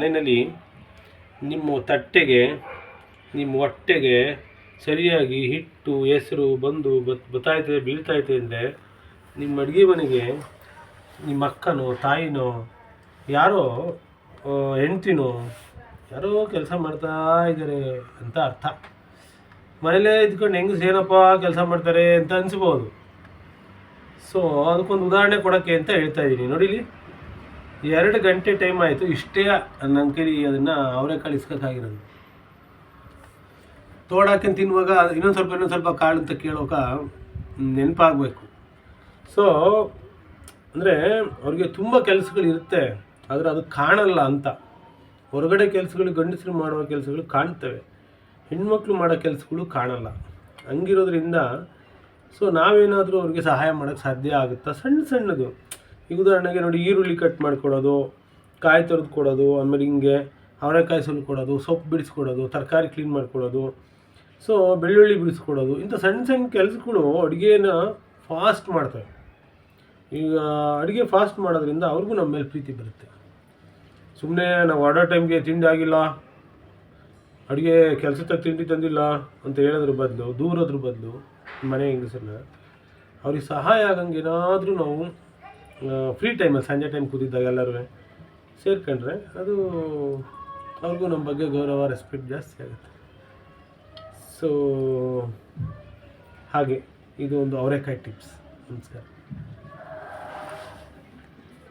ಮನೆಯಲ್ಲಿ ನಿಮ್ಮ ತಟ್ಟೆಗೆ ನಿಮ್ಮ ಹೊಟ್ಟೆಗೆ ಸರಿಯಾಗಿ ಹಿಟ್ಟು ಹೆಸರು ಬಂದು ಬತ್ತಾಯ್ತೆ ಬೀಳ್ತೈತೆ ಅಂದರೆ ನಿಮ್ಮ ಅಡುಗೆ ಮನೆಗೆ ನಿಮ್ಮ ಅಕ್ಕನೋ ತಾಯಿನೋ ಯಾರೋ ಹೆಂಡ್ತಿನೋ ಯಾರೋ ಕೆಲಸ ಮಾಡ್ತಾ ಇದ್ದಾರೆ ಅಂತ ಅರ್ಥ. ಮನೇಲೇ ಇದ್ಕೊಂಡು ಏನಪ್ಪ ಕೆಲಸ ಮಾಡ್ತಾರೆ ಅಂತ ಅನಿಸ್ಬೋದು. ಸೊ ಅದಕ್ಕೊಂದು ಉದಾಹರಣೆ ಕೊಡೋಕ್ಕೆ ಅಂತ ಹೇಳ್ತಾ ಇದ್ದೀನಿ. ನೋಡಿಲಿ, 2 ಗಂಟೆ ಟೈಮ್ ಆಯಿತು, ಇಷ್ಟೇ ನನ್ನ ಕೈಲಿ ಅದನ್ನು ಅವರೆಕಾಳು ಇಸ್ಕೋಕ್ಕಾಗಿರೋದು. ತೋಡಾಕೊಂಡು ತಿನ್ನುವಾಗ ಇನ್ನೊಂದು ಸ್ವಲ್ಪ ಕಾಳು ಅಂತ ಕೇಳೋಕ ನೆನಪಾಗಬೇಕು. ಸೊ ಅಂದರೆ ಅವ್ರಿಗೆ ತುಂಬ ಕೆಲಸಗಳಿರುತ್ತೆ, ಆದರೆ ಅದು ಕಾಣಲ್ಲ ಅಂತ. ಹೊರಗಡೆ ಕೆಲಸಗಳು ಗಂಡಸರು ಮಾಡುವ ಕೆಲಸಗಳು ಕಾಣ್ತವೆ, ಹೆಣ್ಮಕ್ಳು ಮಾಡೋ ಕೆಲಸಗಳು ಕಾಣಲ್ಲ. ಹಂಗಿರೋದ್ರಿಂದ ಸೊ ನಾವೇನಾದರೂ ಅವ್ರಿಗೆ ಸಹಾಯ ಮಾಡೋಕ್ಕೆ ಸಾಧ್ಯ ಆಗುತ್ತಾ? ಸಣ್ಣದು. ಈಗ ಉದಾಹರಣೆಗೆ ನೋಡಿ, ಈರುಳ್ಳಿ ಕಟ್ ಮಾಡಿಕೊಡೋದು, ಕಾಯಿ ತೊರೆದು ಕೊಡೋದು, ಆಮೇಲೆ ಹಿಂಗೆ ಅವರೆಕಾಯಿ ಕೊಡೋದು, ಸೊಪ್ಪು ಬಿಡಿಸ್ಕೊಡೋದು, ತರಕಾರಿ ಕ್ಲೀನ್ ಮಾಡಿಕೊಡೋದು, ಸೊ ಬೆಳ್ಳುಳ್ಳಿ ಬಿಡಿಸ್ಕೊಡೋದು, ಇಂಥ ಸಣ್ಣ ಕೆಲಸಗಳು ಅಡುಗೆನ ಫಾಸ್ಟ್ ಮಾಡ್ತವೆ. ಈಗ ಅಡುಗೆ ಫಾಸ್ಟ್ ಮಾಡೋದ್ರಿಂದ ಅವ್ರಿಗೂ ನಮ್ಮ ಮೇಲೆ ಪ್ರೀತಿ ಬರುತ್ತೆ. ಸುಮ್ಮನೆ ನಾವು ಆಡೋ ಟೈಮ್ಗೆ ತಿಂಡಿ ಆಗಿಲ್ಲ, ಅಡುಗೆ ಕೆಲಸದಾಗ ತಿಂಡಿ ತಂದಿಲ್ಲ ಅಂತ ಹೇಳೋದ್ರ ಬದಲು, ದೂರೋದ್ರ ಬದಲು ಮನೆ ಹೆಂಗಸರನ್ನ ಅವ್ರಿಗೆ ಸಹಾಯ ಆಗಂಗೆ ಏನಾದರೂ ನಾವು ಫ್ರೀ ಟೈಮಲ್ಲಿ ಸಂಜೆ ಟೈಮ್ ಕೂತಿದ್ದಾಗ ಎಲ್ಲರೂ ಸೇರ್ಕೊಂಡ್ರೆ ಅದು ಅವ್ರಿಗೂ ನಮ್ಮ ಬಗ್ಗೆ ಗೌರವ, ರೆಸ್ಪೆಕ್ಟ್ ಜಾಸ್ತಿ ಆಗುತ್ತೆ. ಸೊ ಹಾಗೆ ಇದು ಒಂದು ಅವರೆಕಾಯಿ ಟಿಪ್ಸ್. ನಮಸ್ಕಾರ.